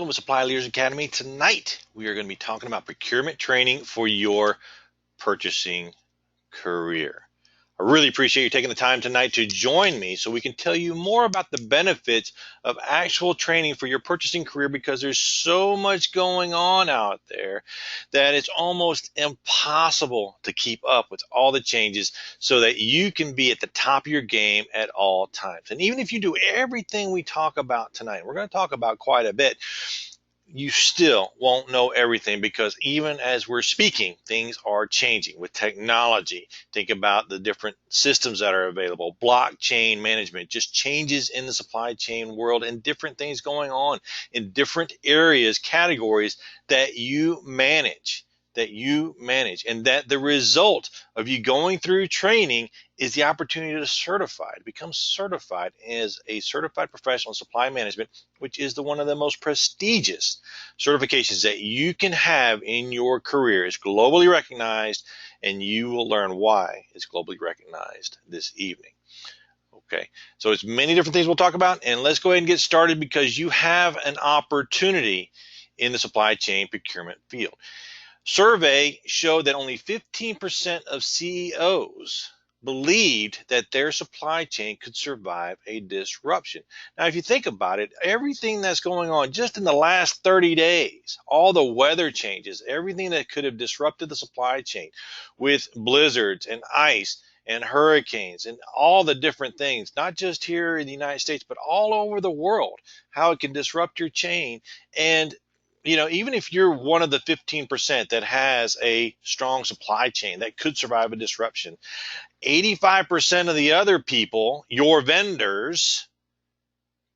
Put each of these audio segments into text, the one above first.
With Supply Leaders Academy. Tonight, we are going to be talking about procurement training for your purchasing career. I really appreciate you taking the time tonight to join me so we can tell you more about the benefits of actual training for your purchasing career, because there's so much going on out there that it's almost impossible to keep up with all the changes so that you can be at the top of your game at all times. And even if you do everything we talk about tonight, we're going to talk about quite a bit, you still won't know everything, because even as we're speaking, things are changing with technology. Think about the different systems that are available, blockchain management, just changes in the supply chain world, and different things going on in different areas, categories that you manage. And that the result of you going through training is the opportunity to become certified as a certified professional in supply management, which is one of the most prestigious certifications that you can have in your career. It's globally recognized, and you will learn why it's globally recognized this evening. Okay, so it's many different things we'll talk about, and let's go ahead and get started, because you have an opportunity in the supply chain procurement field. Survey showed that only 15% of CEOs believed that their supply chain could survive a disruption. Now, if you think about it, everything that's going on just in the last 30 days, all the weather changes, everything that could have disrupted the supply chain with blizzards and ice and hurricanes and all the different things, not just here in the United States, but all over the world, how it can disrupt your chain. And even if you're one of the 15% that has a strong supply chain that could survive a disruption, 85% of the other people, your vendors,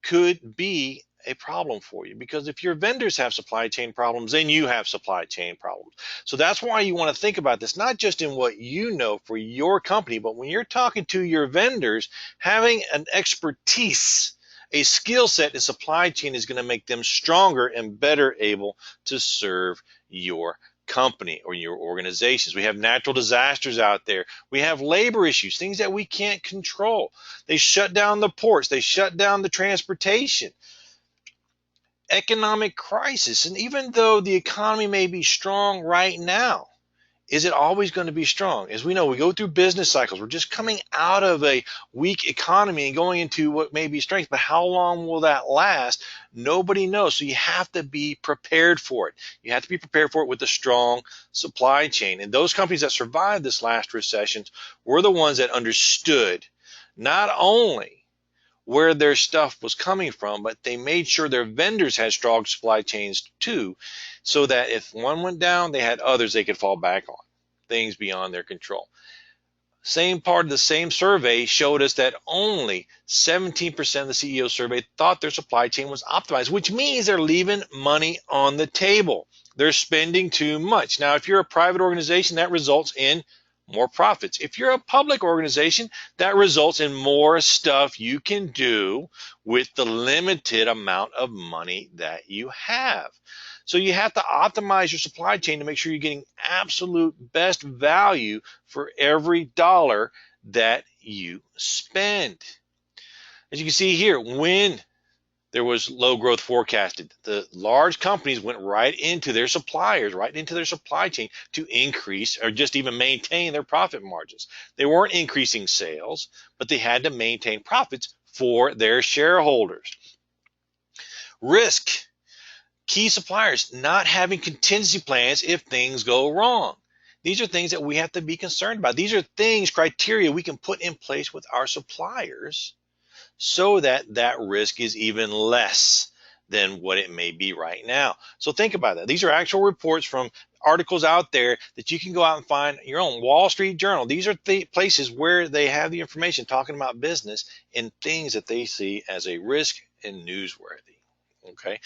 could be a problem for you, because if your vendors have supply chain problems, then you have supply chain problems. So that's why you want to think about this, not just in what you know for your company, but when you're talking to your vendors, having an expertise, a skill set in supply chain is going to make them stronger and better able to serve your company or your organizations. We have natural disasters out there. We have labor issues, things that we can't control. They shut down the ports. They shut down the transportation. Economic crisis. And even though the economy may be strong right now, is it always going to be strong? As we know, we go through business cycles. We're just coming out of a weak economy and going into what may be strength, but how long will that last? Nobody knows. So you have to be prepared for it. You have to be prepared for it with a strong supply chain. And those companies that survived this last recession were the ones that understood not only where their stuff was coming from, but they made sure their vendors had strong supply chains too, so that if one went down, they had others they could fall back on, things beyond their control. Same part of the same survey showed us that only 17% of the CEO survey thought their supply chain was optimized, which means they're leaving money on the table. They're spending too much. Now, if you're a private organization, that results in more profits. If you're a public organization, that results in more stuff you can do with the limited amount of money that you have. So you have to optimize your supply chain to make sure you're getting absolute best value for every dollar that you spend. As you can see here, when there was low growth forecasted, the large companies went right into their suppliers, right into their supply chain to increase or just even maintain their profit margins. They weren't increasing sales, but they had to maintain profits for their shareholders. Risk. Key suppliers not having contingency plans if things go wrong. These are things that we have to be concerned about. These are things, criteria we can put in place with our suppliers so that that risk is even less than what it may be right now. So think about that. These are actual reports from articles out there that you can go out and find your own. Wall Street Journal. These are the places where they have the information talking about business and things that they see as a risk and newsworthy. Okay.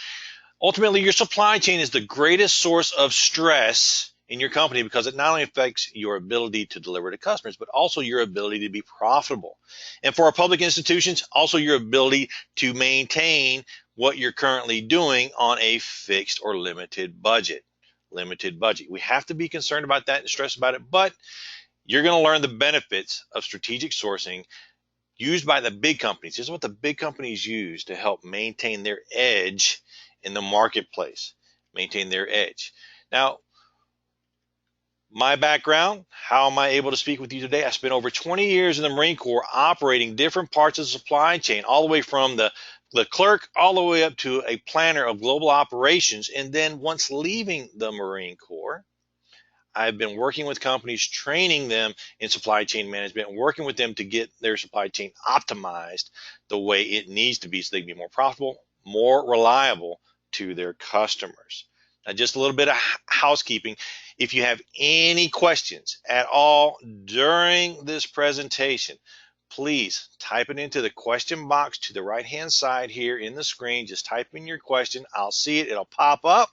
Ultimately, your supply chain is the greatest source of stress in your company, because it not only affects your ability to deliver to customers, but also your ability to be profitable. And for our public institutions, also your ability to maintain what you're currently doing on a fixed or limited budget. We have to be concerned about that and stressed about it, but you're going to learn the benefits of strategic sourcing used by the big companies. This is what the big companies use to help maintain their edge in the marketplace, maintain their edge. Now, my background, how am I able to speak with you today? I spent over 20 years in the Marine Corps operating different parts of the supply chain, all the way from the clerk all the way up to a planner of global operations. And then once leaving the Marine Corps, I've been working with companies, training them in supply chain management, and working with them to get their supply chain optimized the way it needs to be so they can be more profitable, more reliable to their customers. Now, just a little bit of housekeeping. If you have any questions at all during this presentation, please type it into the question box to the right-hand side here in the screen. Just type in your question. I'll see it. It'll pop up.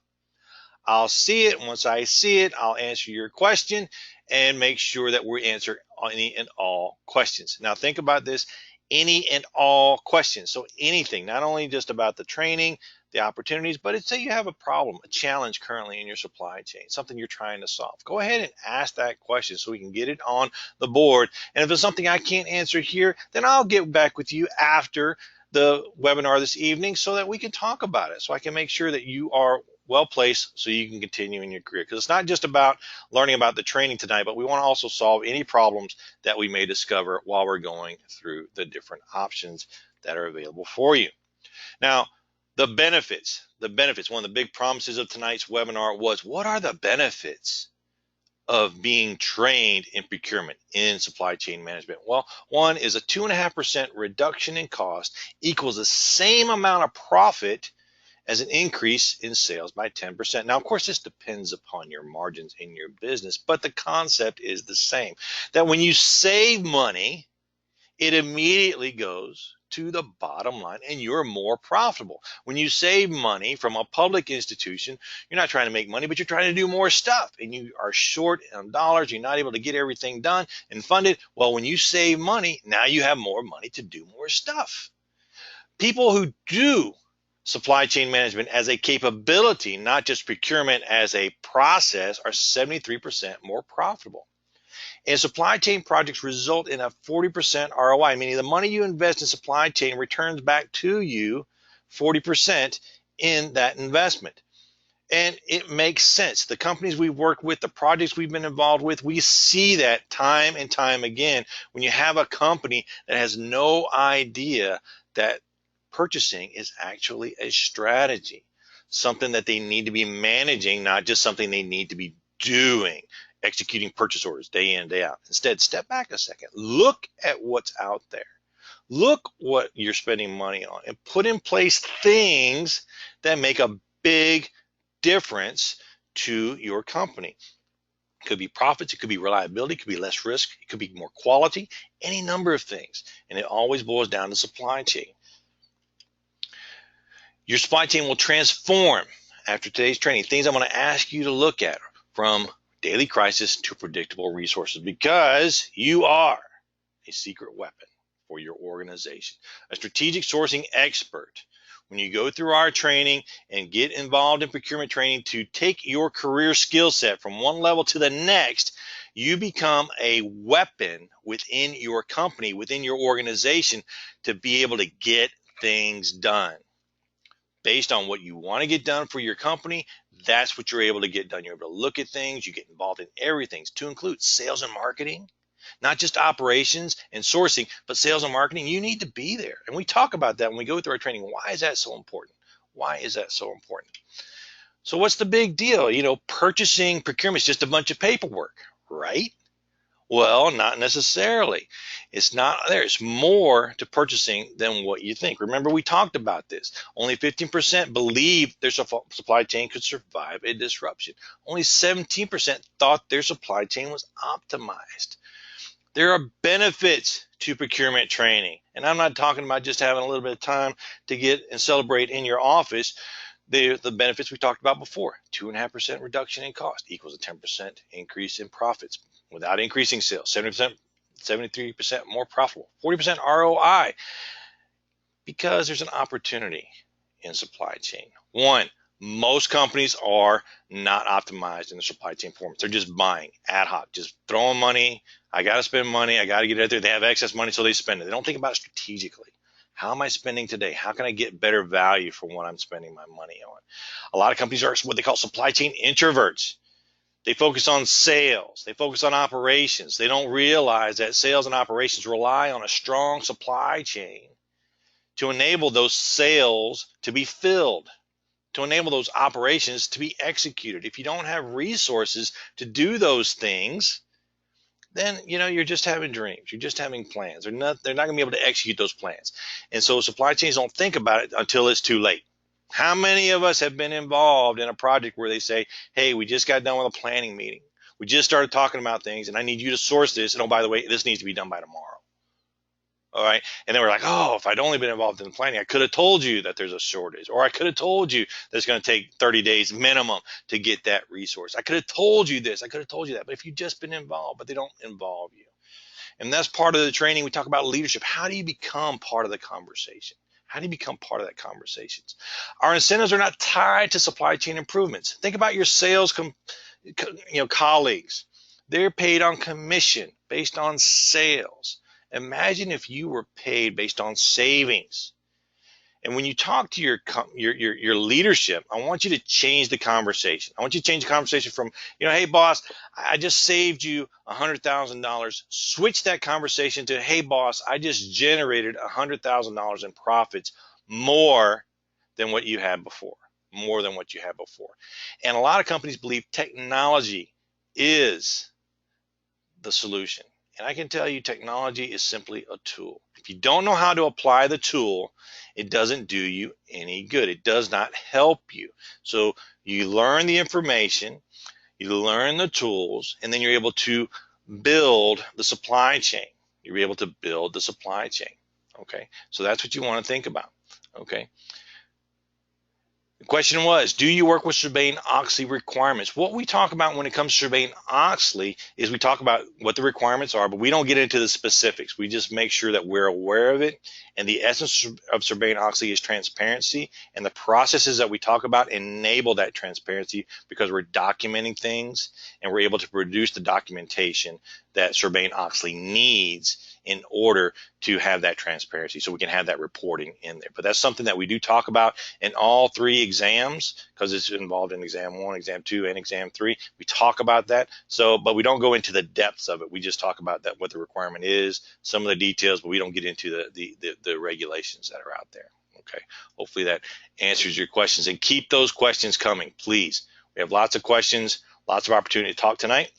I'll see it. Once I see it, I'll answer your question and make sure that we answer any and all questions. Now, think about this. Any and all questions. So anything, not only just about the training, the opportunities, but say you have a problem, a challenge currently in your supply chain, something you're trying to solve. Go ahead and ask that question so we can get it on the board. And if it's something I can't answer here, then I'll get back with you after the webinar this evening so that we can talk about it, so I can make sure that you are well placed so you can continue in your career. Because it's not just about learning about the training tonight, but we want to also solve any problems that we may discover while we're going through the different options that are available for you. Now, the benefits, one of the big promises of tonight's webinar was, what are the benefits of being trained in procurement, in supply chain management? Well, one is a 2.5% reduction in cost equals the same amount of profit as an increase in sales by 10%. Now, of course, this depends upon your margins in your business, but the concept is the same. That when you save money, it immediately goes to the bottom line and you're more profitable. When you save money from a public institution, you're not trying to make money, but you're trying to do more stuff, and you are short on dollars. You're not able to get everything done and funded. Well, when you save money, now you have more money to do more stuff. People who do supply chain management as a capability, not just procurement as a process, are 73% more profitable. And supply chain projects result in a 40% ROI, meaning the money you invest in supply chain returns back to you 40% in that investment. And it makes sense. The companies we've worked with, the projects we've been involved with, we see that time and time again. When you have a company that has no idea that purchasing is actually a strategy, something that they need to be managing, not just something they need to be doing, executing purchase orders day in, day out. Instead, step back a second. Look at what's out there. Look what you're spending money on and put in place things that make a big difference to your company. It could be profits, it could be reliability, it could be less risk, it could be more quality, any number of things. And it always boils down to supply chain. Your supply chain will transform after today's training. Things I'm going to ask you to look at, from daily crisis to predictable resources, because you are a secret weapon for your organization, a strategic sourcing expert. When you go through our training and get involved in procurement training to take your career skill set from one level to the next, you become a weapon within your company, within your organization, to be able to get things done. Based on what you want to get done for your company, that's what you're able to get done. You're able to look at things, you get involved in everything, to include sales and marketing, not just operations and sourcing, but sales and marketing. You need to be there. And we talk about that when we go through our training. Why is that so important? Why is that so important? So what's the big deal? You know, purchasing, procurement is just a bunch of paperwork, right? Well, not necessarily. It's not. There's more to purchasing than what you think. Remember, we talked about this. Only 15% believed their supply chain could survive a disruption. Only 17% thought their supply chain was optimized. There are benefits to procurement training. And I'm not talking about just having a little bit of time to get and celebrate in your office. The benefits we talked about before: 2.5% reduction in cost equals a 10% increase in profits without increasing sales. 73% more profitable. 40% ROI, because there's an opportunity in supply chain. One, most companies are not optimized in the supply chain performance. They're just buying ad hoc, just throwing money. I got to spend money. I got to get it out there. They have excess money, so they spend it. They don't think about it strategically. How am I spending today? How can I get better value for what I'm spending my money on? A lot of companies are what they call supply chain introverts. They focus on sales. They focus on operations. They don't realize that sales and operations rely on a strong supply chain to enable those sales to be filled, to enable those operations to be executed. If you don't have resources to do those things, then you're just having dreams. You're just having plans. They're not going to be able to execute those plans. And so supply chains don't think about it until it's too late. How many of us have been involved in a project where they say, hey, we just got done with a planning meeting. We just started talking about things, and I need you to source this. And oh, by the way, this needs to be done by tomorrow. All right. And then we're like, oh, if I'd only been involved in the planning, I could have told you that there's a shortage, or I could have told you that it's going to take 30 days minimum to get that resource. I could have told you this. I could have told you that. But if you've just been involved, but they don't involve you. And that's part of the training. We talk about leadership. How do you become part of the conversation? How do you become part of that conversation? Our incentives are not tied to supply chain improvements. Think about your sales colleagues. They're paid on commission based on sales. Imagine if you were paid based on savings. And when you talk to your leadership, I want you to change the conversation. I want you to change the conversation from, hey, boss, I just saved you $100,000. Switch that conversation to, hey, boss, I just generated $100,000 in profits more than what you had before. More than what you had before. And a lot of companies believe technology is the solution. And I can tell you technology is simply a tool. If you don't know how to apply the tool, it doesn't do you any good. It does not help you. So you learn the information, you learn the tools, and then you're able to build the supply chain. You're able to build the supply chain. Okay, so that's what you want to think about. Okay. The question was, do you work with Sarbanes-Oxley requirements? What we talk about when it comes to Sarbanes-Oxley is we talk about what the requirements are, but we don't get into the specifics. We just make sure that we're aware of it. And the essence of Sarbanes-Oxley is transparency. And the processes that we talk about enable that transparency because we're documenting things and we're able to produce the documentation that Sarbanes-Oxley needs in order to have that transparency so we can have that reporting in there. But that's something that we do talk about in all three exams because it's involved in exam 1, exam 2, and exam 3. We talk about that. So, but we don't go into the depths of it. We just talk about that, what the requirement is, some of the details, but we don't get into the regulations that are out there. Okay. Hopefully that answers your questions, and keep those questions coming, please. We have lots of questions, lots of opportunity to talk tonight.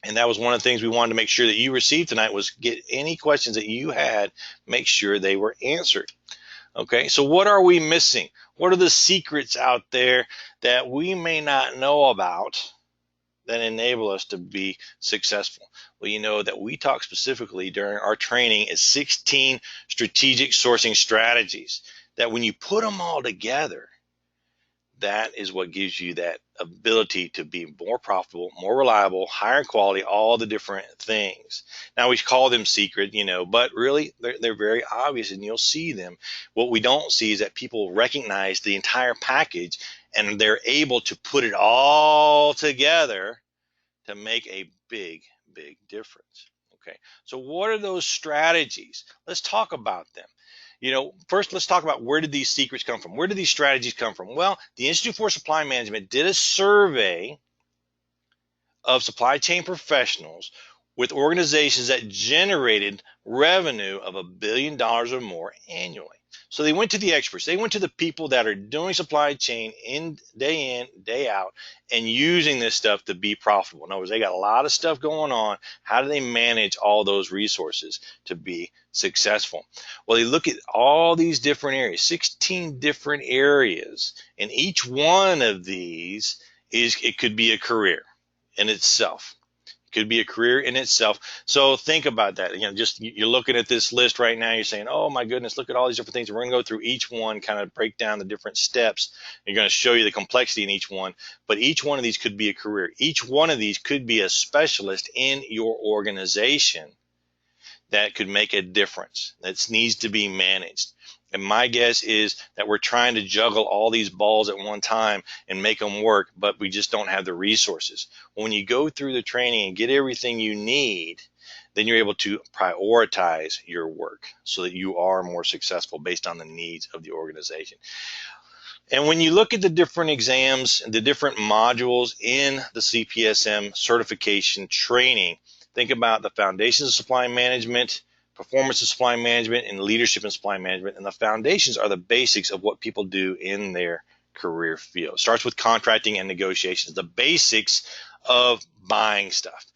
And that was one of the things we wanted to make sure that you received tonight was get any questions that you had, make sure they were answered. Okay, so what are we missing? What are the secrets out there that we may not know about that enable us to be successful? Well, you know that we talk specifically during our training is 16 strategic sourcing strategies that when you put them all together, that is what gives you that ability to be more profitable, more reliable, higher quality, all the different things. Now we call them secret, but really they're very obvious and you'll see them. What we don't see is that people recognize the entire package and they're able to put it all together to make a big, big difference. Okay, so what are those strategies? Let's talk about them. First, let's talk about where did these secrets come from? Where did these strategies come from? Well, the Institute for Supply Management did a survey of supply chain professionals with organizations that generated revenue of $1 billion or more annually. So they went to the experts. They went to the people that are doing supply chain in, day out, and using this stuff to be profitable. In other words, they got a lot of stuff going on. How do they manage all those resources to be successful? Well, they look at all these different areas, 16 different areas, and each one of these it could be a career in itself. Could be a career in itself. So think about that. You're looking at this list right now. You're saying, oh my goodness, look at all these different things. We're going to go through each one, kind of break down the different steps. You're going to show you the complexity in each one. But each one of these could be a career. Each one of these could be a specialist in your organization that could make a difference. That needs to be managed. And my guess is that we're trying to juggle all these balls at one time and make them work, but we just don't have the resources. When you go through the training and get everything you need, then you're able to prioritize your work so that you are more successful based on the needs of the organization. And when you look at the different exams and the different modules in the CPSM certification training, think about the foundations of supply management, performance of supply management, and leadership in supply management. And the foundations are the basics of what people do in their career field. It starts with contracting and negotiations, the basics of buying stuff.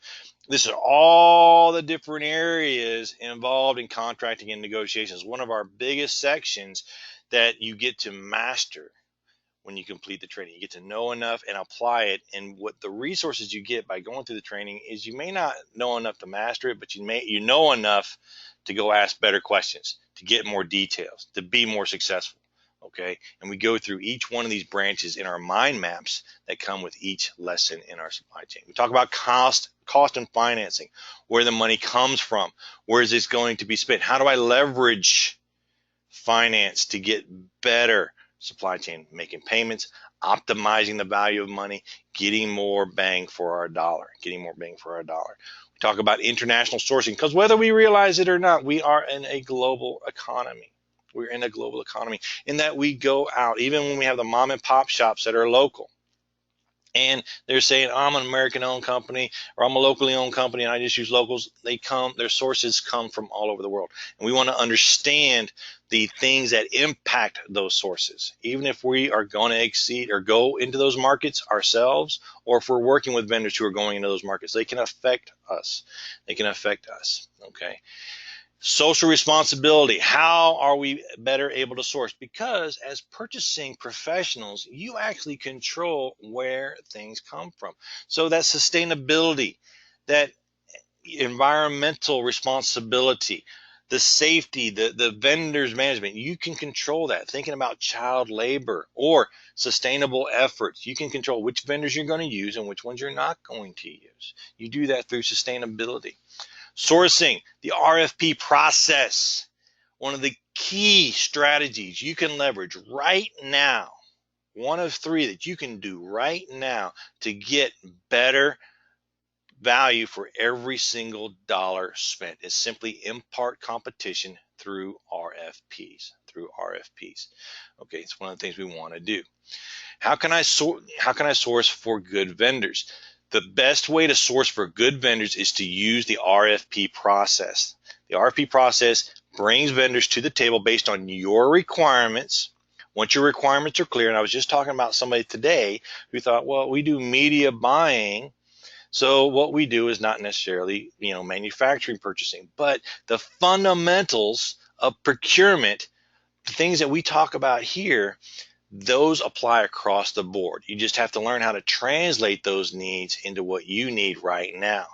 This is all the different areas involved in contracting and negotiations. One of our biggest sections that you get to master when you complete the training. You get to know enough and apply it. And what the resources you get by going through the training is you may not know enough to master it, but you know enough to go ask better questions, to get more details, to be more successful. Okay. And we go through each one of these branches in our mind maps that come with each lesson in our supply chain. We talk about cost and financing, where the money comes from, where is this going to be spent? How do I leverage finance to get better supply chain, making payments, optimizing the value of money, getting more bang for our dollar, We talk about international sourcing because whether we realize it or not, we are in a global economy. We're in a global economy in that we go out, even when we have the mom and pop shops that are local. And they're saying, I'm an American-owned company, or I'm a locally owned company, and I just use locals. Their sources come from all over the world. And we want to understand the things that impact those sources, even if we are going to exceed or go into those markets ourselves, or if we're working with vendors who are going into those markets. They can affect us. Okay. Social responsibility. How are we better able to source? Because as purchasing professionals, you actually control where things come from. So that sustainability, that environmental responsibility, the safety, the vendors management, you can control that. Thinking about child labor or sustainable efforts, you can control which vendors you're going to use and which ones you're not going to use. You do that through sustainability. Sourcing, the RFP process, one of the key strategies you can leverage right now, one of three that you can do right now to get better value for every single dollar spent is simply impart competition through RFPs. Okay, it's one of the things we want to do. How can I source for good vendors? The best way to source for good vendors is to use the RFP process. The RFP process brings vendors to the table based on your requirements. Once your requirements are clear, and I was just talking about somebody today who thought, well, we do media buying, so what we do is not necessarily, manufacturing purchasing, but the fundamentals of procurement, the things that we talk about here, those apply across the board. You just have to learn how to translate those needs into what you need right now.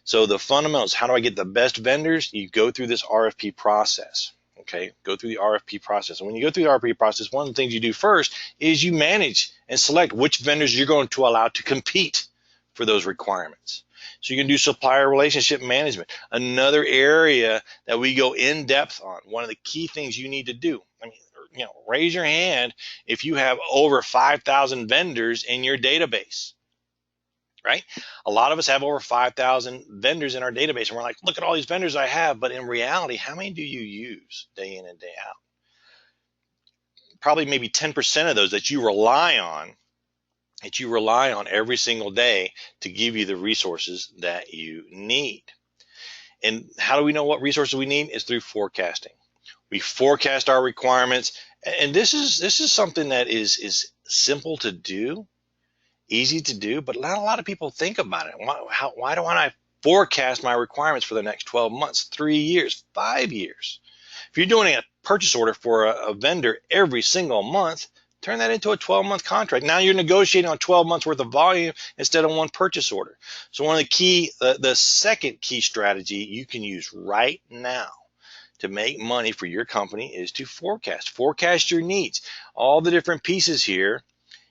So the fundamentals, how do I get the best vendors? You go through this RFP process. Okay, go through the RFP process. And when you go through the RFP process, one of the things you do first is you manage and select which vendors you're going to allow to compete for those requirements. So you can do supplier relationship management, another area that we go in depth on. One of the key things you need to do. Raise your hand if you have over 5,000 vendors in your database, right? A lot of us have over 5,000 vendors in our database, and we're like, look at all these vendors I have. But in reality, how many do you use day in and day out? Probably maybe 10% of those that you rely on every single day to give you the resources that you need. And how do we know what resources we need? Is through forecasting. We forecast our requirements, and this is something that is simple to do, easy to do, but not a lot of people think about it. Why don't I forecast my requirements for the next 12 months, 3 years, 5 years? If you're doing a purchase order for a vendor every single month, turn that into a 12-month contract. Now you're negotiating on 12 months worth of volume instead of one purchase order. So one of the second key strategy you can use right now to make money for your company is to forecast. Forecast your needs. All the different pieces here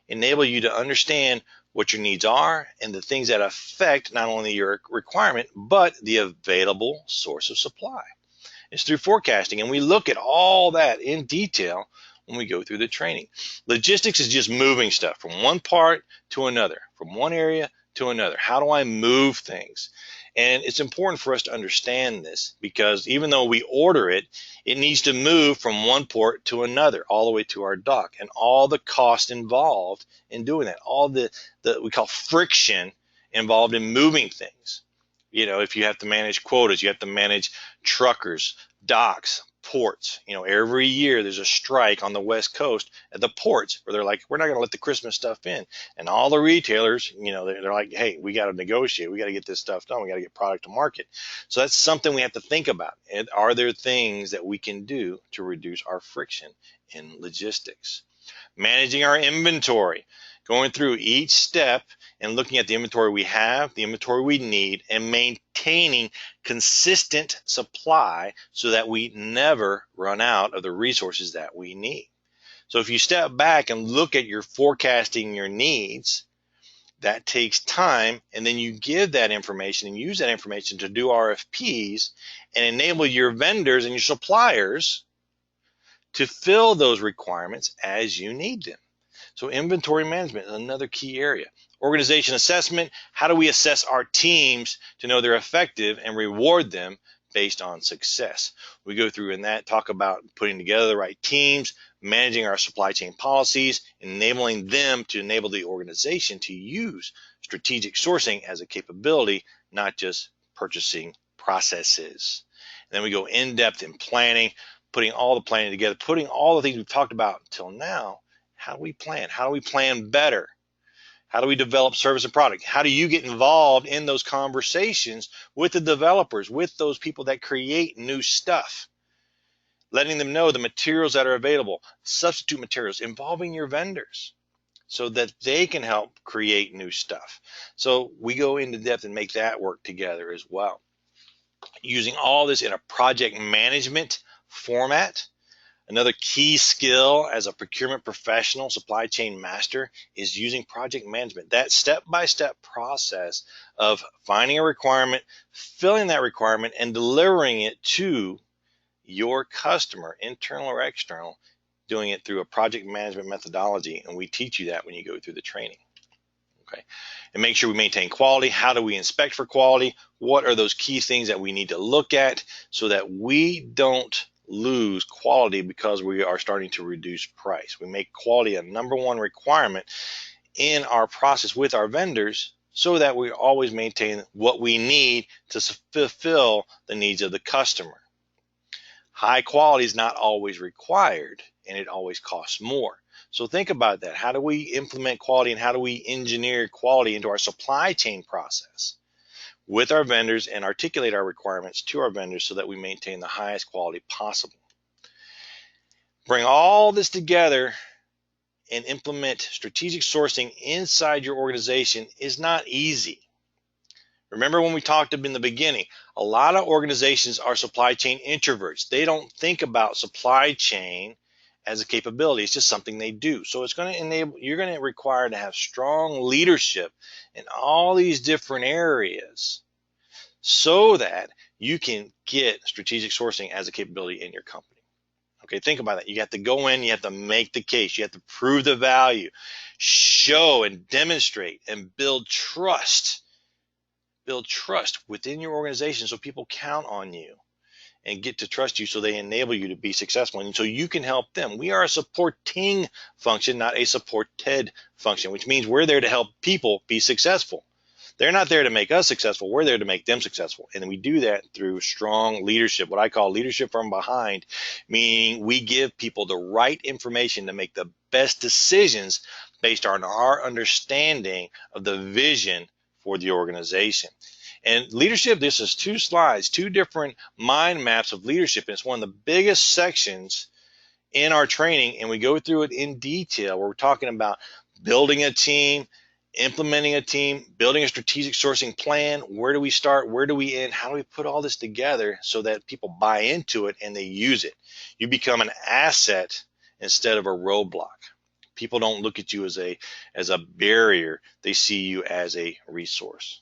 enable you to understand what your needs are and the things that affect not only your requirement, but the available source of supply. It's through forecasting, and we look at all that in detail when we go through the training. Logistics is just moving stuff from one part to another, from one area to another. How do I move things? And it's important for us to understand this, because even though we order it, it needs to move from one port to another, all the way to our dock, and all the cost involved in doing that, all the we call friction involved in moving things. You know, if you have to manage quotas, you have to manage truckers, docks, ports. You know, every year there's a strike on the West Coast at the ports where they're like, we're not going to let the Christmas stuff in. And all the retailers, you know, they're like, hey, we got to negotiate. We got to get this stuff done. We got to get product to market. So that's something we have to think about. And are there things that we can do to reduce our friction in logistics? Managing our inventory, going through each step and looking at the inventory we have, the inventory we need, and maintaining consistent supply so that we never run out of the resources that we need. So if you step back and look at your forecasting your needs, that takes time, and then you give that information and use that information to do RFPs and enable your vendors and your suppliers to fill those requirements as you need them. So inventory management is another key area. Organization assessment, how do we assess our teams to know they're effective and reward them based on success? We go through in that, talk about putting together the right teams, managing our supply chain policies, enabling them to enable the organization to use strategic sourcing as a capability, not just purchasing processes. And then we go in depth in planning, putting all the planning together, putting all the things we've talked about until now. How do we plan? How do we plan better? How do we develop service and product? How do you get involved in those conversations with the developers, with those people that create new stuff? Letting them know the materials that are available, substitute materials, involving your vendors so that they can help create new stuff. So we go into depth and make that work together as well. Using all this in a project management format. Another key skill as a procurement professional, supply chain master, is using project management. That step-by-step process of finding a requirement, filling that requirement, and delivering it to your customer, internal or external, doing it through a project management methodology. And we teach you that when you go through the training. Okay. And make sure we maintain quality. How do we inspect for quality? What are those key things that we need to look at so that we don't lose quality because we are starting to reduce price? We make quality a number one requirement in our process with our vendors so that we always maintain what we need to fulfill the needs of the customer. High quality is not always required, and it always costs more. So think about that. How do we implement quality, and how do we engineer quality into our supply chain process with our vendors and articulate our requirements to our vendors so that we maintain the highest quality possible? Bring all this together and implement strategic sourcing inside your organization is not easy. Remember when we talked in the beginning, a lot of organizations are supply chain introverts. They don't think about supply chain as a capability. It's just something they do. So it's going to enable, you're going to require to have strong leadership in all these different areas so that you can get strategic sourcing as a capability in your company. Okay, think about that. You have to go in, you have to make the case, you have to prove the value, show and demonstrate and build trust. Build trust within your organization so people count on you and get to trust you so they enable you to be successful and so you can help them. We are a supporting function, not a supported function, which means we're there to help people be successful. They're not there to make us successful. We're there to make them successful. And we do that through strong leadership, what I call leadership from behind, meaning we give people the right information to make the best decisions based on our understanding of the vision for the organization. And leadership, this is 2 slides, 2 different mind maps of leadership. And it's one of the biggest sections in our training, and we go through it in detail. We're talking about building a team, implementing a team, building a strategic sourcing plan. Where do we start? Where do we end? How do we put all this together so that people buy into it and they use it? You become an asset instead of a roadblock. People don't look at you as a barrier. They see you as a resource.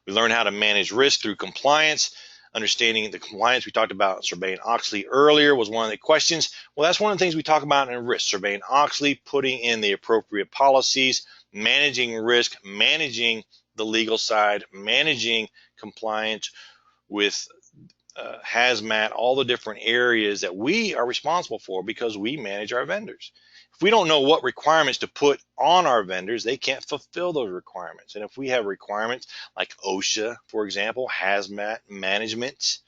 We learn how to manage risk through compliance. Understanding the compliance, we talked about Sarbanes-Oxley earlier, was one of the questions. Well, that's one of the things we talk about in risk. Sarbanes-Oxley, putting in the appropriate policies, managing risk, managing the legal side, managing compliance with hazmat, all the different areas that we are responsible for because we manage our vendors. If we don't know what requirements to put on our vendors, they can't fulfill those requirements. And if we have requirements like OSHA, for example, hazmat management,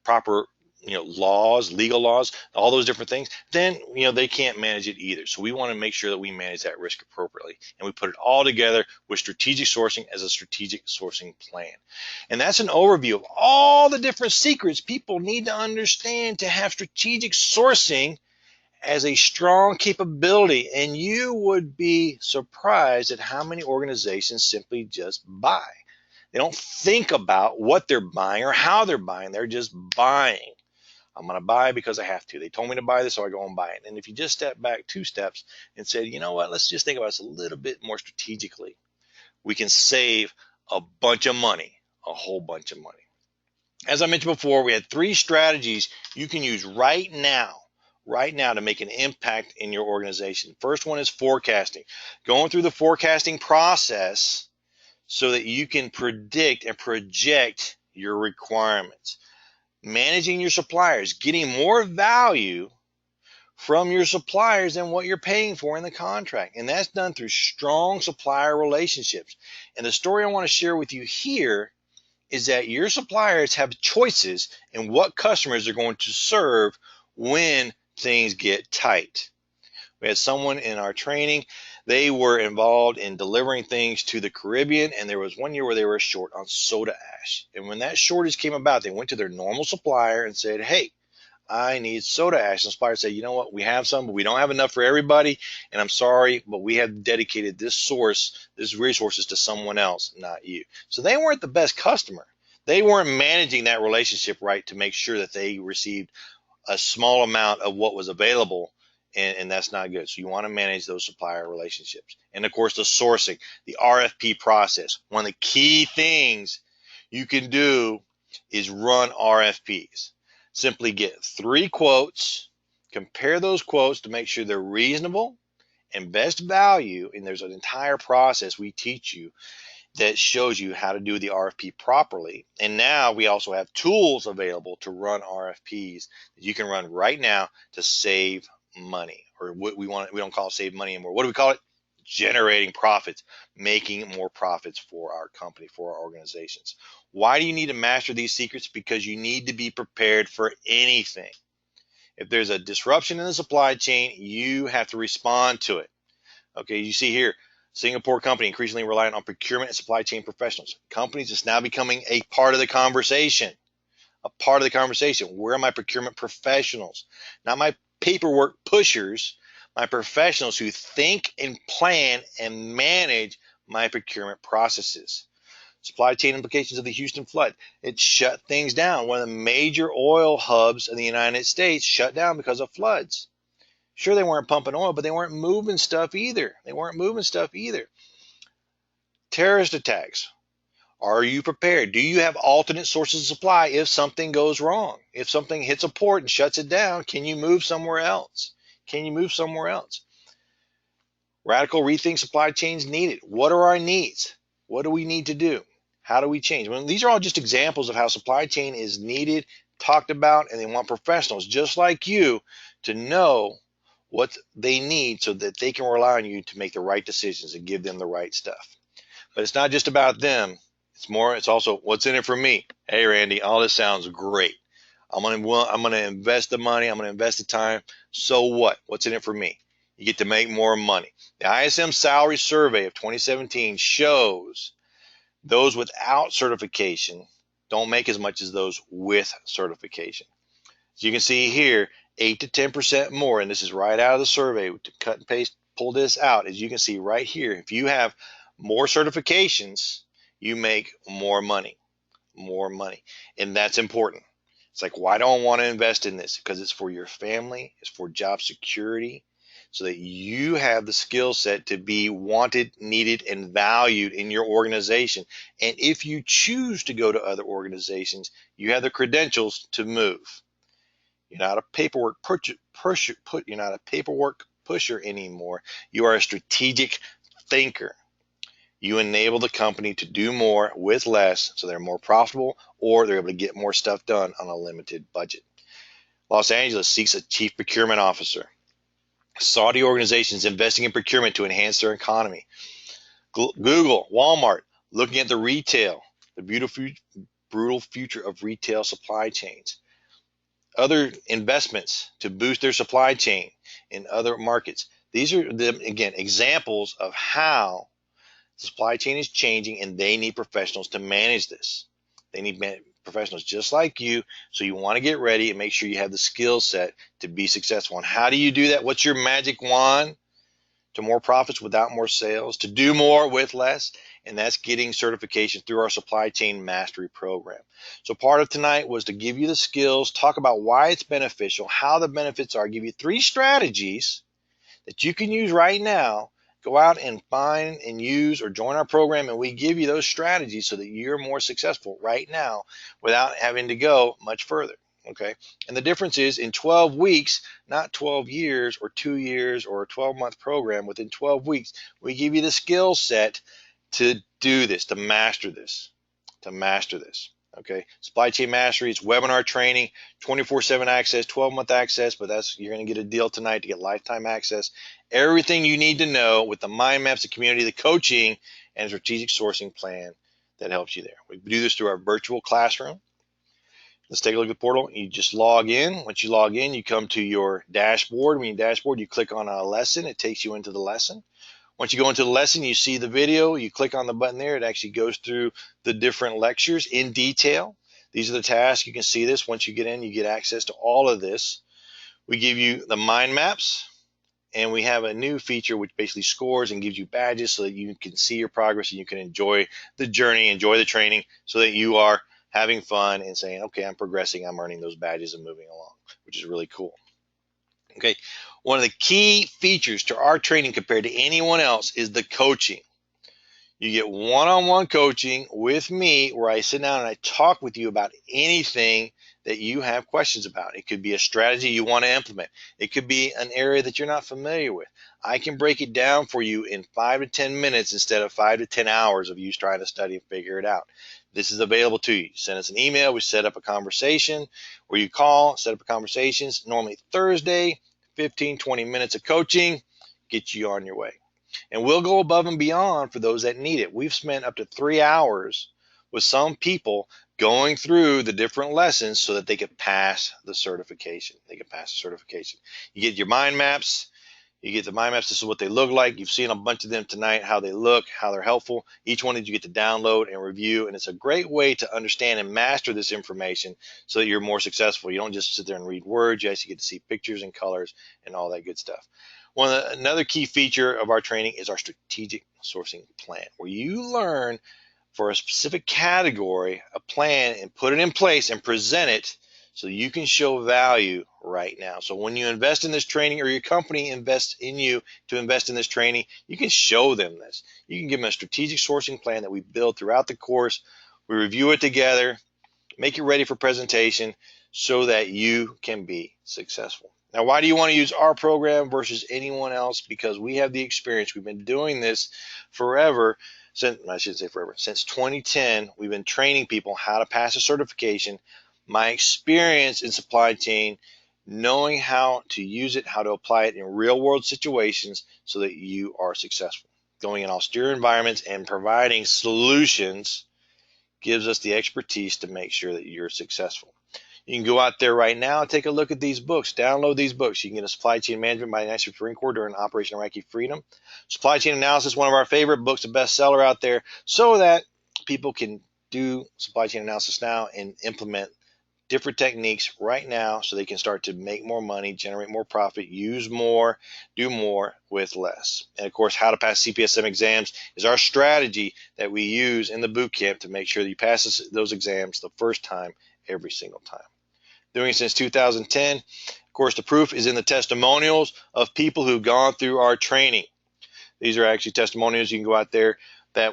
proper laws, legal laws, all those different things, then they can't manage it either. So we want to make sure that we manage that risk appropriately, and we put it all together with strategic sourcing as a strategic sourcing plan. And that's an overview of all the different secrets people need to understand to have strategic sourcing as a strong capability. And you would be surprised at how many organizations simply just buy. They don't think about what they're buying or how they're buying. They're just buying. I'm going to buy because I have to. They told me to buy this, so I go and buy it. And if you just step back 2 steps and said, you know what, let's just think about this a little bit more strategically, we can save a bunch of money, a whole bunch of money. As I mentioned before, we had 3 strategies you can use right now to make an impact in your organization. First one is forecasting. Going through the forecasting process so that you can predict and project your requirements. Managing your suppliers, getting more value from your suppliers than what you're paying for in the contract. And that's done through strong supplier relationships. And the story I want to share with you here is that your suppliers have choices in what customers they're going to serve when things get tight. We had someone in our training, they were involved in delivering things to the Caribbean, and there was one year where they were short on soda ash. And when that shortage came about, they went to their normal supplier and said, hey, I need soda ash. And the supplier said, you know what, we have some, but we don't have enough for everybody, and I'm sorry, but we have dedicated this resources to someone else, not you. So they weren't the best customer. They weren't managing that relationship right to make sure that they received a small amount of what was available. And that's not good. So you want to manage those supplier relationships. And of course, the sourcing, the RFP process. One of the key things you can do is run RFPs. Simply get 3 quotes, compare those quotes to make sure they're reasonable and best value. And there's an entire process we teach you that shows you how to do the RFP properly. And now we also have tools available to run RFPs that you can run right now to save money, or what we don't call it save money anymore. What do we call it? Generating profits, making more profits for our company, for our organizations. Why do you need to master these secrets? Because you need to be prepared for anything. If there's a disruption in the supply chain, you have to respond to it. Okay, you see here, Singapore company increasingly reliant on procurement and supply chain professionals. Companies is now becoming a part of the conversation. Where are my procurement professionals? Not my paperwork pushers, my professionals who think and plan and manage my procurement processes. Supply chain implications of the Houston flood. It shut things down. One of the major oil hubs in the United States shut down because of floods. Sure, they weren't pumping oil, but they weren't moving stuff either. Terrorist attacks. Are you prepared? Do you have alternate sources of supply if something goes wrong? If something hits a port and shuts it down, can you move somewhere else? Radical rethink supply chains needed. What are our needs? What do we need to do? How do we change? Well, these are all just examples of how supply chain is needed, talked about, and they want professionals just like you to know what they need so that they can rely on you to make the right decisions and give them the right stuff. But it's not just about them. It's also what's in it for me. Hey, Randy, all this sounds great. I'm gonna invest the money. I'm gonna invest the time. So what? What's in it for me? You get to make more money. The ISM Salary Survey of 2017 shows those without certification don't make as much as those with certification. So you can see here, 8 to 10% more, and this is right out of the survey. To cut and paste, pull this out. As you can see right here, if you have more certifications, you make more money, and that's important. It's like, why don't I want to invest in this? Because it's for your family, it's for job security, so that you have the skill set to be wanted, needed, and valued in your organization. And if you choose to go to other organizations, you have the credentials to move. You're not a paperwork pusher anymore. You are a strategic thinker. You enable the company to do more with less so they're more profitable, or they're able to get more stuff done on a limited budget. Los Angeles seeks a chief procurement officer. Saudi organizations investing in procurement to enhance their economy. Google, Walmart, looking at the retail, the brutal future of retail supply chains. Other investments to boost their supply chain in other markets. These are, again, examples of how the supply chain is changing, and they need professionals to manage this. They need professionals just like you, so you want to get ready and make sure you have the skill set to be successful. And how do you do that? What's your magic wand to more profits without more sales, to do more with less? And that's getting certification through our supply chain mastery program. So part of tonight was to give you the skills, talk about why it's beneficial, how the benefits are, give you 3 strategies that you can use right now. Go out and find and use or join our program, and we give you those strategies so that you're more successful right now without having to go much further. Okay. And the difference is in 12 weeks, not 12 years or 2 years or a 12-month program. Within 12 weeks, we give you the skill set to do this, to master this, Okay. Supply chain mastery, it's webinar training, 24/7 access, 12-month access, but you're going to get a deal tonight to get lifetime access. Everything you need to know with the mind maps, the community, the coaching, and strategic sourcing plan that helps you there. We do this through our virtual classroom. Let's take a look at the portal. You just log in. Once you log in, you come to your dashboard. When you dashboard, you click on a lesson. It takes you into the lesson. Once you go into the lesson, you see the video. You click on the button there. It actually goes through the different lectures in detail. These are the tasks. You can see this. Once you get in, you get access to all of this. We give you the mind maps, and we have a new feature which basically scores and gives you badges so that you can see your progress and you can enjoy the journey, enjoy the training, so that you are having fun and saying, okay, I'm progressing, I'm earning those badges and moving along, which is really cool. Okay, one of the key features to our training compared to anyone else is the coaching. You get one-on-one coaching with me where I sit down and I talk with you about anything that you have questions about. It could be a strategy you want to implement. It could be an area that you're not familiar with. I can break it down for you in 5 to 10 minutes instead of 5 to 10 hours of you trying to study and figure it out. This is available to you. Send us an email. We set up a conversation, or you call, set up a conversation. Normally Thursday, 15, 20 minutes of coaching, get you on your way. And we'll go above and beyond for those that need it. We've spent up to 3 hours with some people going through the different lessons so that they could pass the certification. You get your mind maps. This is what they look like. You've seen a bunch of them tonight, how they look, how they're helpful. Each one that you get to download and review. And it's a great way to understand and master this information so that you're more successful. You don't just sit there and read words. You actually get to see pictures and colors and all that good stuff. Another key feature of our training is our strategic sourcing plan, where you learn for a specific category a plan and put it in place and present it so you can show value right now. So when you invest in this training, or your company invests in you to invest in this training, you can show them this. You can give them a strategic sourcing plan that we build throughout the course. We review it together, make it ready for presentation so that you can be successful. Now, why do you want to use our program versus anyone else? Because we have the experience. We've been doing this forever. Since 2010, we've been training people how to pass a certification. My experience in supply chain, knowing how to use it, how to apply it in real world situations so that you are successful. Going in austere environments and providing solutions gives us the expertise to make sure that you're successful. You can go out there right now and take a look at these books. Download these books. You can get a Supply Chain Management by the United States Marine Corps during Operation Iraqi Freedom. Supply Chain Analysis, one of our favorite books, a bestseller out there, so that people can do supply chain analysis now and implement different techniques right now so they can start to make more money, generate more profit, use more, do more with less. And of course, how to pass CPSM exams is our strategy that we use in the boot camp to make sure that you pass those exams the first time, every single time. Doing it since 2010. Of course, the proof is in the testimonials of people who've gone through our training. These are actually testimonials. You can go out there that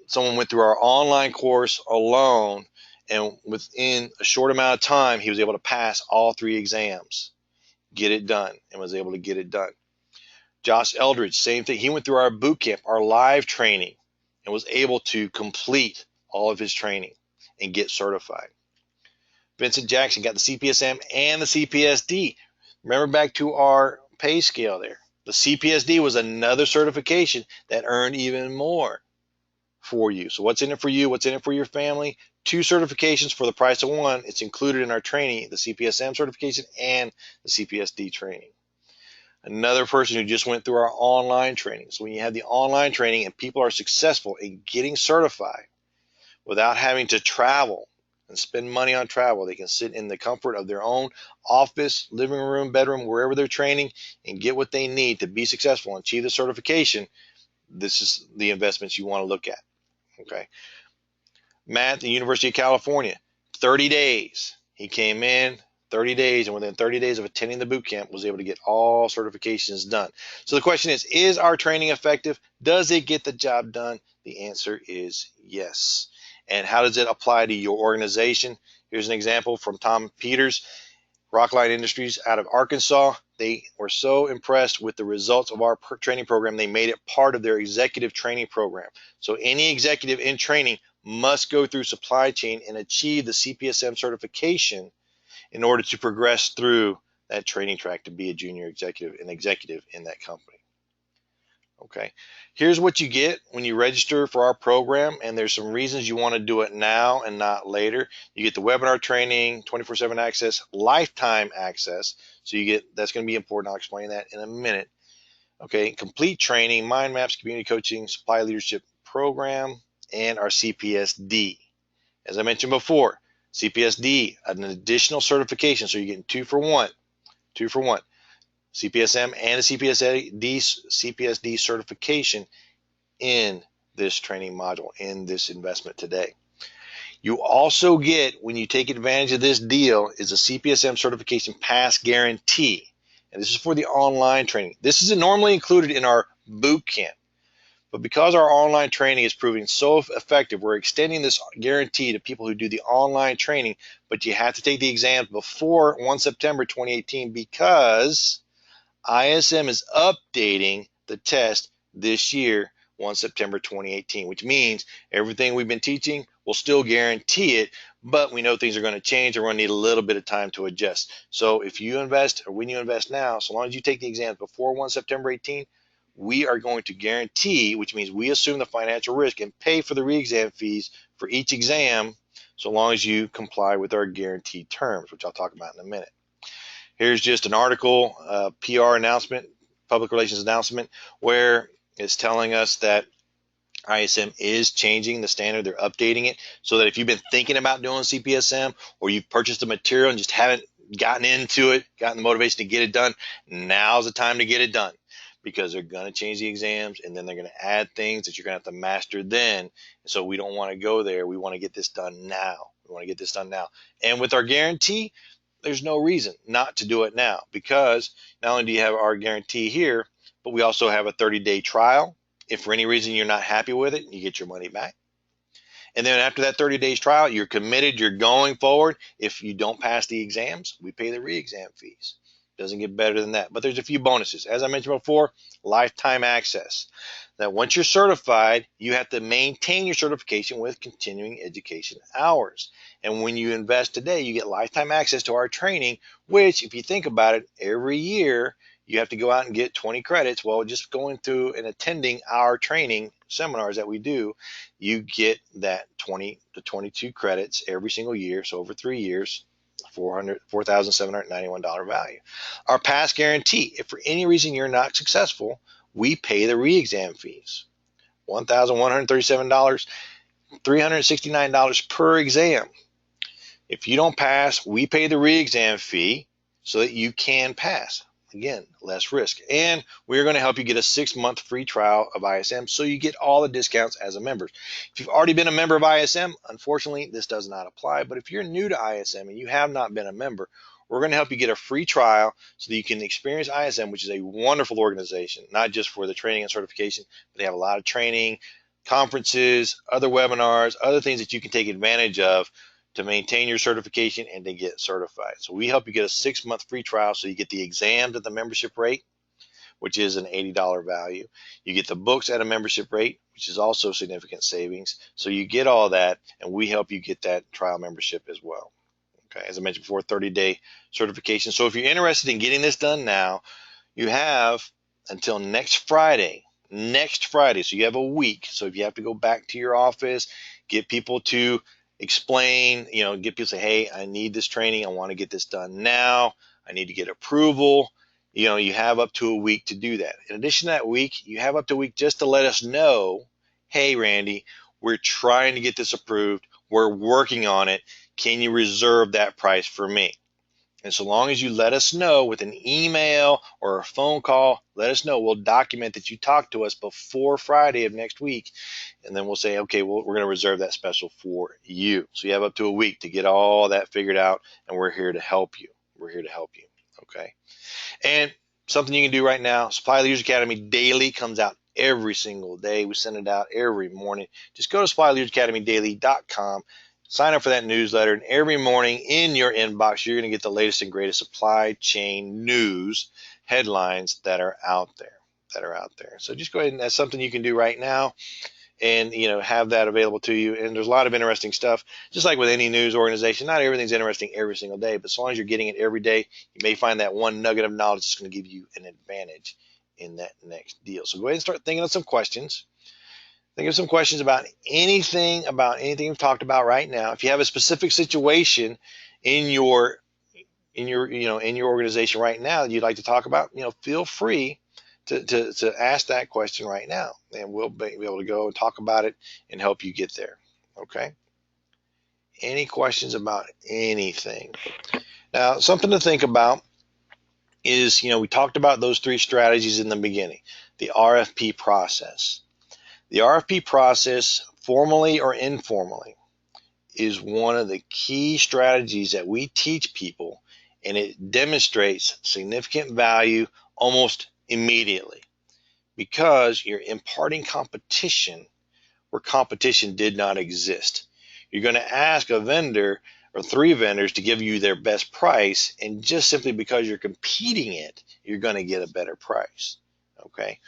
someone went through our online course alone, and within a short amount of time, he was able to pass all 3 exams, get it done, and was able to get it done. Josh Eldridge, same thing. He went through our boot camp, our live training, and was able to complete all of his training and get certified. Vincent Jackson got the CPSM and the CPSD. Remember back to our pay scale there. The CPSD was another certification that earned even more for you. So what's in it for you? What's in it for your family? 2 certifications for the price of 1. It's included in our training, the CPSM certification and the CPSD training. Another person who just went through our online training. So when you have the online training and people are successful in getting certified without having to travel and spend money on travel, they can sit in the comfort of their own office, living room, bedroom, wherever they're training, and get what they need to be successful and achieve the certification. This is the investments you want to look at. Okay. Matt at the University of California, 30 days. He came in 30 days, and within 30 days of attending the boot camp, was able to get all certifications done. So the question is our training effective? Does it get the job done? The answer is yes. And how does it apply to your organization? Here's an example from Tom Peters, Rockline Industries out of Arkansas. They were so impressed with the results of our training program, they made it part of their executive training program. So any executive in training must go through supply chain and achieve the CPSM certification in order to progress through that training track to be a junior executive, an executive in that company. Okay, here's what you get when you register for our program, and there's some reasons you want to do it now and not later. You get the webinar training, 24/7 access, lifetime access. So you get, that's going to be important. I'll explain that in a minute. Okay, complete training, mind maps, community coaching, supply leadership program, and our CPSD. As I mentioned before, CPSD, an additional certification, so you're getting 2 for 1. 2 for 1. CPSM and a CPSD certification in this training module, in this investment today. You also get, when you take advantage of this deal, is a CPSM certification pass guarantee. And this is for the online training. This isn't normally included in our boot camp. But because our online training is proving so effective, we're extending this guarantee to people who do the online training, but you have to take the exams before 1 September 2018 because ISM is updating the test this year, 1 September 2018, which means everything we've been teaching will still guarantee it, but we know things are going to change and we're going to need a little bit of time to adjust. So if you invest, or when you invest now, so long as you take the exams before 1 September 18, we are going to guarantee, which means we assume the financial risk and pay for the re-exam fees for each exam, so long as you comply with our guaranteed terms, which I'll talk about in a minute. Here's just an article, PR announcement, public relations announcement, where it's telling us that ISM is changing the standard. They're updating it so that if you've been thinking about doing CPSM, or you've purchased the material and just haven't gotten into it, gotten the motivation to get it done, now's the time to get it done, because they're going to change the exams and then they're going to add things that you're going to have to master then. And so we don't want to go there. We want to get this done now. We want to get this done now. And with our guarantee, there's no reason not to do it now, because not only do you have our guarantee here, but we also have a 30-day trial. If for any reason you're not happy with it, you get your money back. And then after that 30 days trial, you're committed, you're going forward. If you don't pass the exams, we pay the re-exam fees. Doesn't get better than that. But there's a few bonuses. As I mentioned before, lifetime access. Now, once you're certified, you have to maintain your certification with continuing education hours. And when you invest today, you get lifetime access to our training, which, if you think about it, every year you have to go out and get 20 credits. Well, just going through and attending our training seminars that we do, you get that 20 to 22 credits every single year. So over 3 years, $4,791 value. Our pass guarantee, if for any reason you're not successful, we pay the re-exam fees. $1,137, $369 per exam. If you don't pass, we pay the re-exam fee so that you can pass. Again, less risk. And we're going to help you get a 6-month free trial of ISM, so you get all the discounts as a member. If you've already been a member of ISM, unfortunately, this does not apply. But if you're new to ISM and you have not been a member, we're going to help you get a free trial so that you can experience ISM, which is a wonderful organization, not just for the training and certification, but they have a lot of training, conferences, other webinars, other things that you can take advantage of to maintain your certification and to get certified. So we help you get a 6-month free trial so you get the exams at the membership rate. which is an $80 value. You get the books at a membership rate, which is also significant savings. So you get all that, and we help you get that trial membership as well. Okay, as I mentioned before, 30-day certification. So if you're interested in getting this done now, you have until next Friday. Next Friday. So you have a week. So if you have to go back to your office, get people to explain, get people to say, hey, I need this training. I want to get this done now. I need to get approval. You have up to a week to do that. In addition to that week, you have up to a week just to let us know, hey, Randy, we're trying to get this approved. We're working on it. Can you reserve that price for me? And so long as you let us know with an email or a phone call, let us know. We'll document that you talked to us before Friday of next week. And then we'll say, okay, well, we're going to reserve that special for you. So you have up to a week to get all that figured out, and we're here to help you. We're here to help you. Okay. And something you can do right now, Supply Leaders Academy Daily comes out every single day. We send it out every morning. Just go to supplyleadersacademydaily.com. Sign up for that newsletter, and every morning in your inbox, you're going to get the latest and greatest supply chain news headlines that are out there. So just go ahead, and that's something you can do right now, and have that available to you. And there's a lot of interesting stuff. Just like with any news organization, not everything's interesting every single day, but as long as you're getting it every day, you may find that one nugget of knowledge that's going to give you an advantage in that next deal. So go ahead and start thinking of some questions. Think of some questions about anything we've talked about right now. If you have a specific situation in your organization right now that you'd like to talk about, feel free to ask that question right now, and we'll be able to go and talk about it and help you get there. Okay? Any questions about anything? Now, something to think about is, we talked about those three strategies in the beginning, the RFP process. The RFP process, formally or informally, is one of the key strategies that we teach people, and it demonstrates significant value almost immediately because you're imparting competition where competition did not exist. You're going to ask a vendor or three vendors to give you their best price, and just simply because you're competing it, you're going to get a better price. Okay?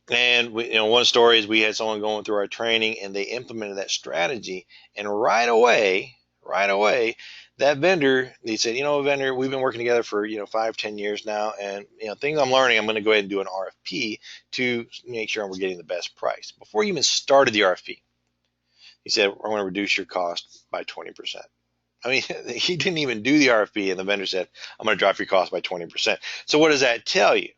And one story is we had someone going through our training, and they implemented that strategy, and right away, that vendor, they said, vendor, we've been working together for 5-10 years now, and things I'm learning, I'm going to go ahead and do an RFP to make sure we're getting the best price. Before you even started the RFP, he said, we're going to reduce your cost by 20%. I mean, he didn't even do the RFP, and the vendor said, I'm going to drop your cost by 20%. So what does that tell you?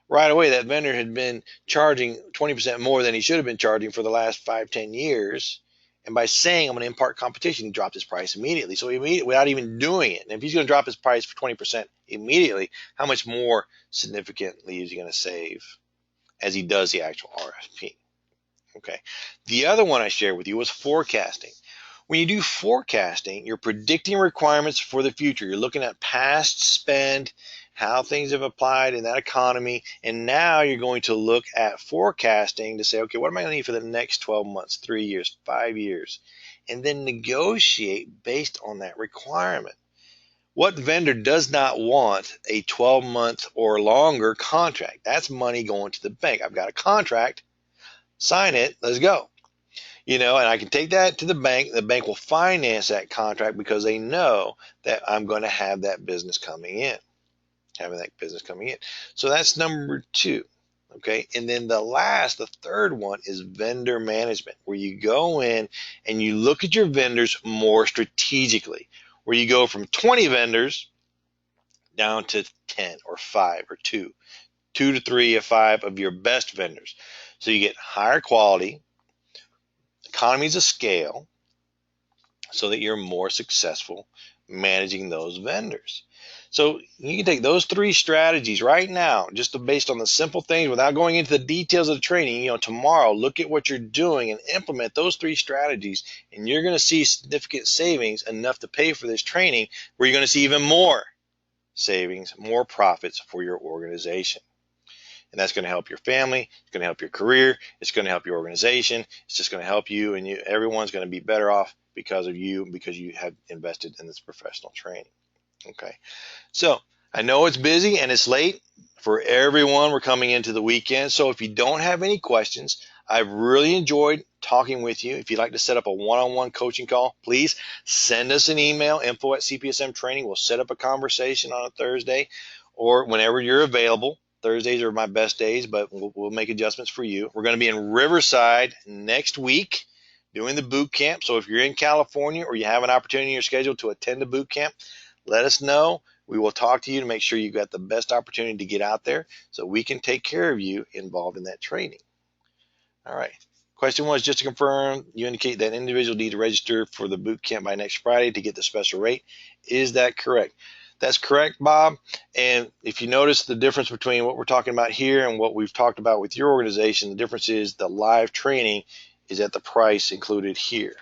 Right away, that vendor had been charging 20% more than he should have been charging for the last 5-10 years. And by saying I'm going to impart competition, he dropped his price immediately. So without even doing it. And if he's going to drop his price for 20% immediately, how much more significantly is he going to save as he does the actual RFP? Okay. The other one I shared with you was forecasting. When you do forecasting, you're predicting requirements for the future. You're looking at past spend, how things have applied in that economy, and now you're going to look at forecasting to say, okay, what am I going to need for the next 12 months, 3 years, 5 years, and then negotiate based on that requirement. What vendor does not want a 12-month or longer contract? That's money going to the bank. I've got a contract, sign it, let's go. And I can take that to the bank. The bank will finance that contract because they know that I'm going to have that business coming in, So that's number 2. Okay. And then the third one is vendor management, where you go in and you look at your vendors more strategically, where you go from 20 vendors down to 10 or 5 or 2 to 3 or 5 of your best vendors. So you get higher quality, economies of scale, so that you're more successful managing those vendors. So you can take those 3 strategies right now, just based on the simple things without going into the details of the training. Tomorrow, look at what you're doing and implement those 3 strategies, and you're going to see significant savings enough to pay for this training, where you're going to see even more savings, more profits for your organization. And that's going to help your family. It's going to help your career. It's going to help your organization. It's just going to help you, and everyone's going to be better off because of you, because you have invested in this professional training. Okay. So I know it's busy and it's late for everyone. We're coming into the weekend. So if you don't have any questions, I've really enjoyed talking with you. If you'd like to set up a one-on-one coaching call, please send us an email, info@CPSM Training. We'll set up a conversation on a Thursday or whenever you're available. Thursdays are my best days, but we'll make adjustments for you. We're going to be in Riverside next week doing the boot camp. So if you're in California or you have an opportunity in your schedule to attend a boot camp, let us know. We will talk to you to make sure you got the best opportunity to get out there so we can take care of you involved in that training. All right. Question was, just to confirm, you indicate that individuals need to register for the boot camp by next Friday to get the special rate. Is that correct? That's correct, Bob. And if you notice the difference between what we're talking about here and what we've talked about with your organization, the difference is the live training is at the price included here.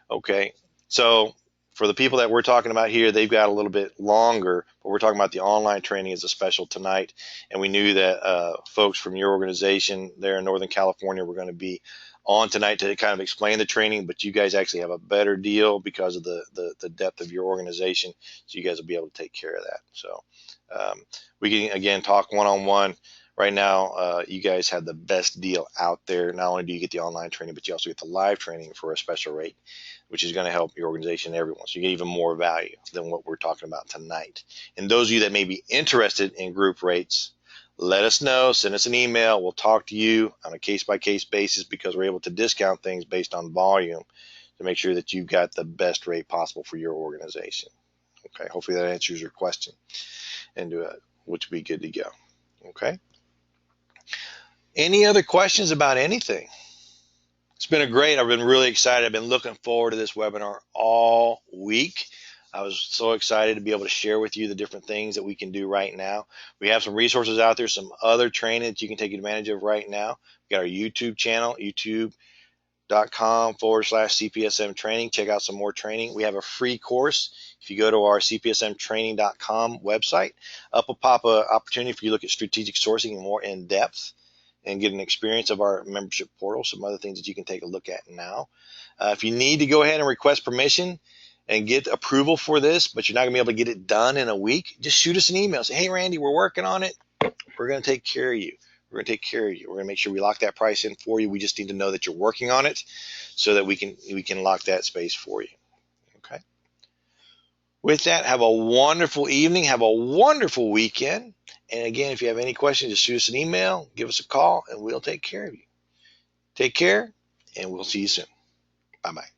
Okay. So for the people that we're talking about here, they've got a little bit longer, but we're talking about the online training as a special tonight. And we knew that folks from your organization there in Northern California were going to be on tonight to kind of explain the training, but you guys actually have a better deal because of the depth of your organization. So you guys will be able to take care of that. So we can, again, talk one-on-one. Right now, you guys have the best deal out there. Not only do you get the online training, but you also get the live training for a special rate, which is going to help your organization and everyone. So you get even more value than what we're talking about tonight. And those of you that may be interested in group rates, let us know. Send us an email. We'll talk to you on a case-by-case basis because we're able to discount things based on volume to make sure that you've got the best rate possible for your organization. Okay, hopefully that answers your question, and which would be good to go. Okay. Any other questions about anything? It's been I've been really excited. I've been looking forward to this webinar all week. I was so excited to be able to share with you the different things that we can do right now. We have some resources out there, some other training that you can take advantage of right now. We got our YouTube channel, youtube.com/CPSM Training. Check out some more training. We have a free course. If you go to our CPSMtraining.com website, up will pop an opportunity for you to look at strategic sourcing more in depth and get an experience of our membership portal, some other things that you can take a look at now. If you need to go ahead and request permission and get approval for this, but you're not going to be able to get it done in a week, just shoot us an email. Say, hey, Randy, we're working on it. We're going to take care of you. We're going to take care of you. We're going to make sure we lock that price in for you. We just need to know that you're working on it so that we can lock that space for you. Okay. With that, have a wonderful evening. Have a wonderful weekend. And again, if you have any questions, just shoot us an email, give us a call, and we'll take care of you. Take care, and we'll see you soon. Bye-bye.